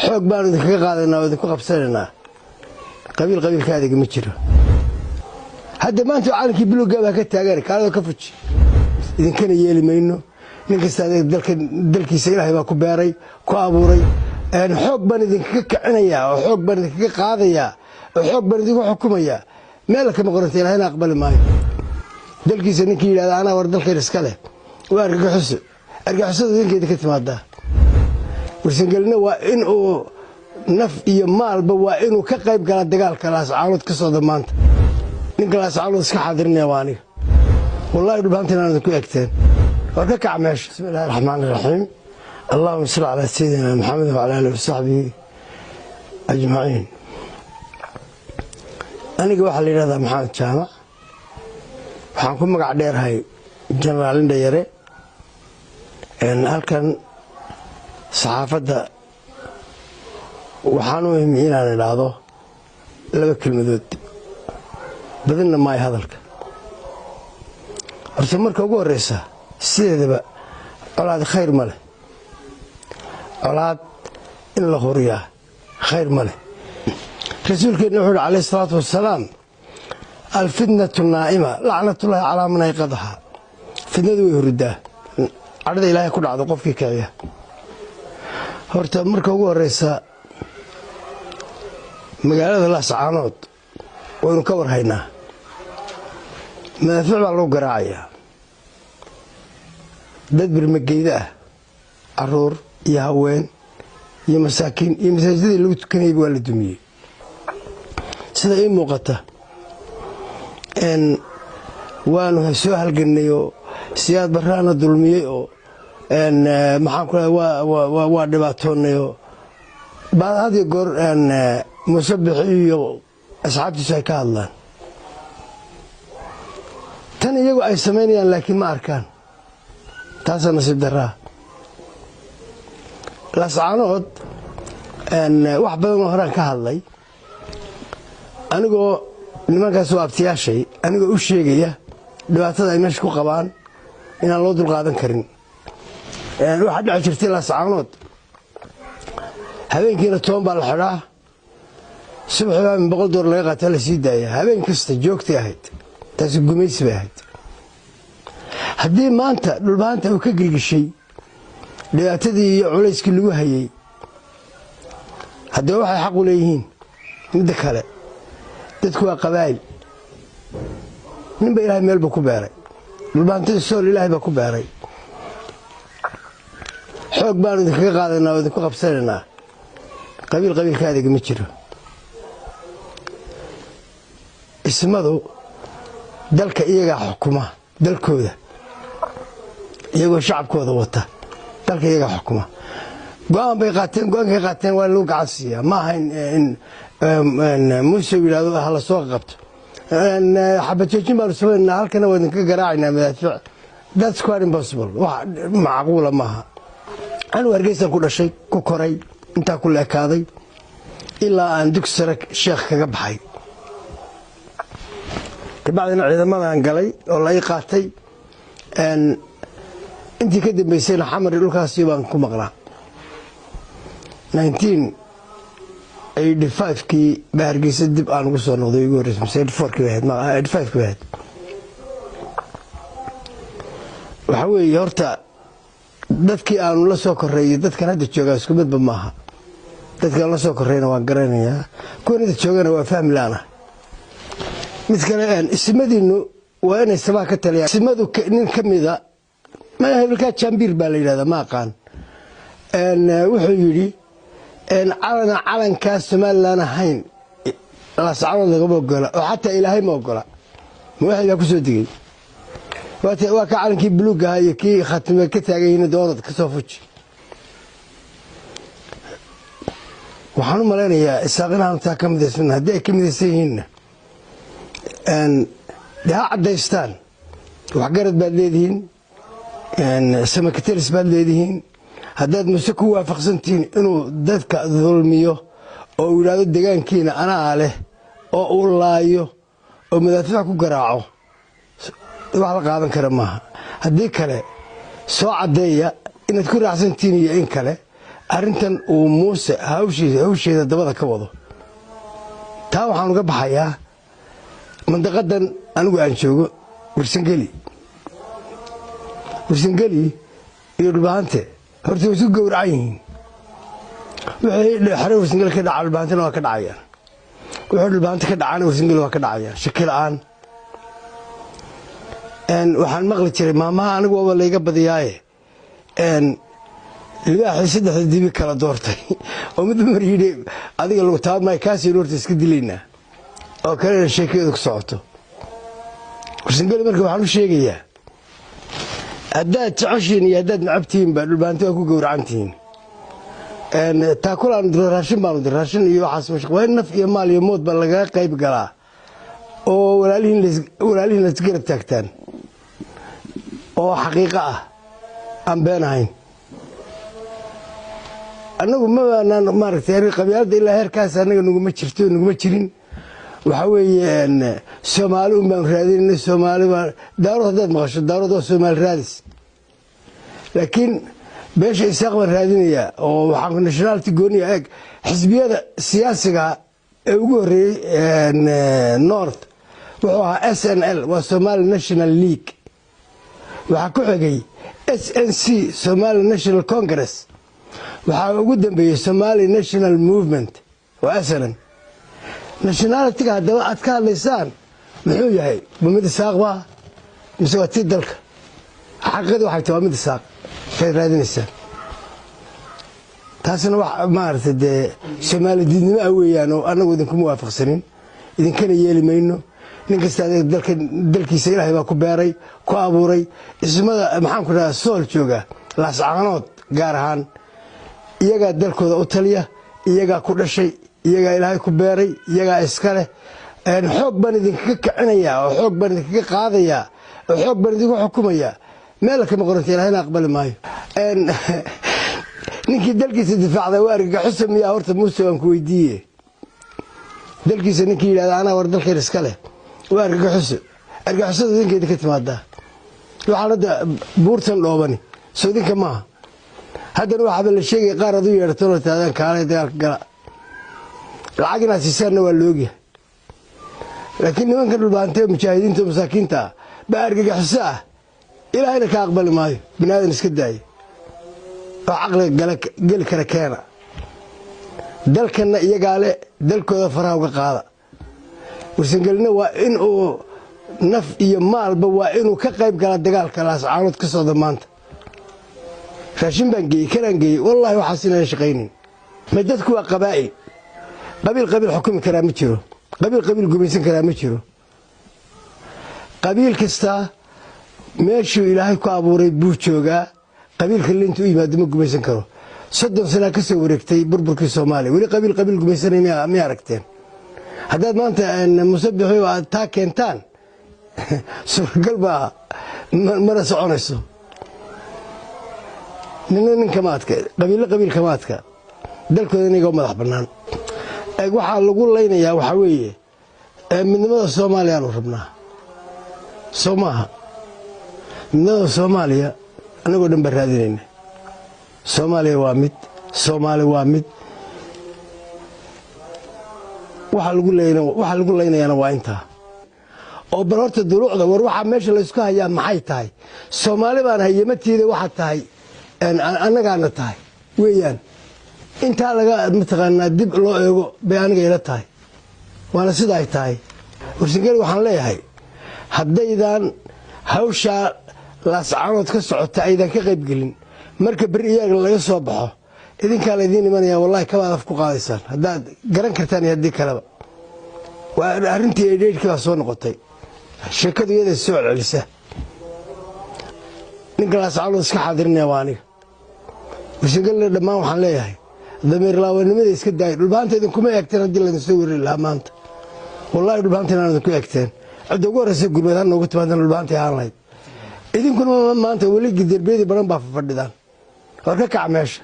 xoog baan idinkaga qaadanaa oo idinku qabsanaynaa qabiilkaadiga ma jiro hadda maanta calankii buluugga baa ka taagan kaalada ka fuji idinkana yeeli mayno nin kasta dalkiisa ilaahay baa ku beeray ku abuuray xoog baan idinkaga kicinayaa oo xoog baan idinkaga qaadayaa oo xoog baan idinku xukumayaa meel kama qoranta ilaahayna aqbali maayo dalkiisa ninkii yidhahda anaa war dalkayna iska leh waa argagixisada idinkeeda ka timaadaa warsangelina waa in uu naf iyo maalba waa inuu ka qayb gala dagaalka laascaanood ka socda maanta ninka laascaanood iska xaadirinaya waa aniga wallahi dhulbaantina aan idinku egteen war ka kac meesha bismillahi raxmaani raxiim allahuma salli calaa sayidina maxamed wacala aalihi wasaxbihi ajmaciin aniga waxaa la yidhahdaa maxamed jaamac waxaan ku magac dheerahay jenaraal indha yare halkan saxaafadda waxaan u muhiim inaan idhaahdo laba kelmadood badinna maayo hadalka horta marka ugu horreysa sideedaba colaad khayr ma leh colaad in la huriyaa khayr ma leh rasuulkeenna wuxuu uhi calayhi salaatu wassalaam alfitnatu naa'ima lacnatullaahi calaa man ayqadaha fitnadu way hurdaa cadhada ilaahay ku dhacdo qofkii kiciya horta marka ugu horreysa magaalada laascaanood waynu ka war haynaa madaafiic baa lagu garaacayaa dad birmageyda ah caruur iyo haween iyo masaakiin iyo masaajidadii lagu tukanayayba waa la dumiyey sida ii muuqata waanu soo halgannay oo siyaad barraana dulmiyey oo maxaan ku leeyahay waa dhibaatoonnay oo baad had iyo goor musabix iyo asxaabtiisu ay ka hadlaan tan iyagu ay samaynayaan laakiin ma arkaan taasaa nasiib darraa laascaanood wax badan oo horaan ka hadlay anigoo nimankaas oo abtiyaashay anigoo u sheegaya dhibaatada ay meesha ku qabaan inaan loo dulqaadan karin waxaa dhici jirtay laascaanood habeenkiina toban baa la xidhaa subaxii baa $100 laga qaataa la sii daaya habeen kasta joogtay ahayd taasi gumaysi bay ahayd haddii maanta dhulbaanta uu ka gilgishay dhibaatadii iyo culayskii lagu hayay haddaba waxay xaq u leeyihiin midda kale dadku waa qabaa'il ninba ilaahay meel buu ku beeray dhulbaantada sool ilaahay baa ku beeray xoog baanu idinkaga qaadanaa oo idinku qabsanaynaa qabiilkaadiga ma jiro ismadu dalka iyagaa xukuma dalkooda iyagoo shacabkooda wata dalka iyagaa xukuma go-aan bay qaateen go-aankay qaateen waa lagu gacan siiyaa ma aha in muuse yidhahdo hala soo qabto xabajoojin baanu samaynaa halkana waa idinka garaacaynaa madaafiic that's quite impossible wax macquula maaha anu hargeysaan ku dhashay ku koray intaa ku leekaaday ilaa aan dugsi sare sheekh kaga baxay kabacdina ciidamadan galay oo la ii qaatay intii ka dambaysayna xamari dhulkaasi baan ku maqnaa 1985kii baa hargeysa dib aan ugu soo noqday ugu horreysay 84kii ahayd 85kii ahayd waxa weeye horta dadkii aanu la soo korreeyay dadkan hadda joogaa isku midba maaha dadkaan la soo korreyna waan garanayaa kuwan hadda joogana waa fahmi la'ana mid kale ismadiinnu waa inay sabaa ka taliyaan ismadu nin ka mida hebelkaa jambiir baa la yidhahdaa ma aqaan wuxuu yidhi calankaa somalilan ahayn laascaanood lagama ogola oo xataa ilaahay ma ogola ma waxay baa ku soo degey waa ka calankii buluugga ahaa iyo kii khatime ka taagan yihiin doonad ka soo fuji waxaan u malaynayaa isaaqinaanu taa ka midaysan haddii ay ka midaysan yihiinna dee ha caddaystaan waxgarad baad leedihiin samakataris baad leedihiin haddaad muse ku waafaqsantihiin inuu dadka dulmiyo oo uu yidhaahdo degaankiina anaa leh oo uu laayo oo madaafiic ku garaaco wax la qaadan kara maaha haddii kale soo caddeeya inaad ku raacsantihiin iyo in kale arrintan uu muuse hawsheeda dabada ka wado taa waxaan uga baxayaa mandaqadan anigu aan joogo warsangeli iyo dhulbaante horta way isu gowracan yihiin wixii xare warsangeli ka dhaca dhulbaantana waa ka dhacayaan wixii dhulbaante ka dhacana warsangeli waa ka dhacayaan shaki la'aan waxaan maqli jiray maamaha anigu waaba layga badiyaaye libaaxii saddexda dibi kala doortay oo midba mar yidhi adiga lagu taabmay kaasii horta iska dilaynaa oo kalena sheekadeedu ku socoto warsangeli marka waxaan u sheegayaa haddaad jeceshiin iyo haddaad nacabtihiin baa dhulbaante waa ku gowracantihiin taakulaan diro raashin baanu dir raashin iyo waxaas mashaq waa in naf iyo maal iyo mood baa lagaga qayb galaa oo walaalihiin la isgarab taagtaan oo xaqiiqo ah aan been ahayn annagu mabaanaan maaragtay qabyaaladda ilaa heerkaas annaga naguma jirto naguma jirin waxaa weeye soomaali un baan raadinayna soomaali baa daarood haddaad maqasho daarood waa soomaali raadis laakiin beesha isaaq baan raadinayaa oo waxaan nationality gooniya eeg xisbiyada siyaasiga ee ugu horreeyey north wuxuu ahaa SNL waa Somali National League waxaa ku xigay SNC Somali National Congress waxaa ugu dambeeyey Somali National Movement waa SNM nationality-ga haddaba aad ka hadlaysaan muxuu yahay mid isaaq baa mise waa tii dalka xaqiiqadu waxay tahay mid isaaq kay raadinaysaan taasina wax maaragtay dee Soomaali diidnimo ah weeyaan oo annagu idinkuma waafaqsanin idinkana yeeli mayno nin kasta dalkiisa ilaahay baa ku beeray ku abuuray ismada maxaan ku dhahaa sool jooga laascaanood gaar ahaan iyagaa dalkooda u taliya iyagaa ku dhashay iyagaa ilaahay ku beeray iyagaa iska leh xoog baan idinkaga kicinayaa oo xoog baan idinkaga qaadayaa oo xoog baan idinku xukumayaa meel kama qoranta ilaahayna aqbali maayo ninkii dalkiisa difaacda waa argagaxusa miyaa horta muuse waan ku weydiiye dalkiisa ninkii yidhahda anaa war dalkayna iska leh waa argagaxusada idinkeeda ka timaadaa waxaan hadda buurtan dhoobani soo idinka maaha haddana waxaaba la sheegaya qaar ad u yeedhatona taadaan kaalay dagaalka gala lacag inaad siisaanna waa laogyahay laakiin nimanka dhulbaantee mujaahidiinta oo masaakiinta ah baa argagaxiso ah ilaahayna ka aqbali maayo bini aadan iska daaya oo caqliga geli kara keena dalkanna iyagaa le dalkooda faraha uga qaada warsangelina waa in uu naf iyo maalba waa inuu ka qayb gala dagaalka laascaanood ka socda maanta raashin baan geeyey kanaan geeyey wallaahi waxaas inaan shaqaynin ma dadku waa qabaa'il qabiil xukumi karaa ma jiro qabiil gumaysan karaa ma jiro qabiil kastaa meeshuu ilaahay ku abuuray buu joogaa qabiilka linta u yimaado ma gumaysan karo 30 sana ka soo wareegtay burburkii Soomaaliya wali qabiil gumaysanay ma aragteen haddaad maanta musabixi aad taa keentaan suuragal baa mana soconayso nin kamaadka qabiil kamaadka dalkooda inaga madax bannaan waxaa lagu leynayaa waxaa weeye midnimada Soomaaliya aanu rabnaa soo maaha midnimada Soomaaliya anagoo dhan baan raadinayna Soomaaliya waa mid Soomaali waa mid waxa lagu leynayaana waa intaa oo bal horta duruucda war waxa meesha la isku hayaa maxay tahay Soomaali baan hayamatiida waxa tahay annagaana tahay weeyaan inta laga mataqaanaa dib loo eego bay aniga ila tahay waana sida ay tahay warsangeli waxaan leeyahay haddaydan hawsha laascaanood ka socota aydan ka qayb gelin marka bari iyaga laga soo baxo idinkaa laydin imanaya wallahi kaba af ku qaadaysaan haddaad garan kartaan iyo haddii kaleba waa arrintii eedheedhkii baa soo noqotay sheekadu iyada soo celcelisa ninka laascaanood iska xaadirinaya waa aniga warsangelina dhammaan waxaan leeyahay damiir laawanimada iska daayay dhulbaanta idinkuma eegteen haddii laydin soo weerari lahaa maanta wallahi dhulbaanta inaan idinku eegteen cidda ugu horreysa gurmeed ha noogu timaadaan dhulbaanta ahaan lahayd idinkuna maanta weli derbiyadii badan baa fadhidaan war ka kac meesha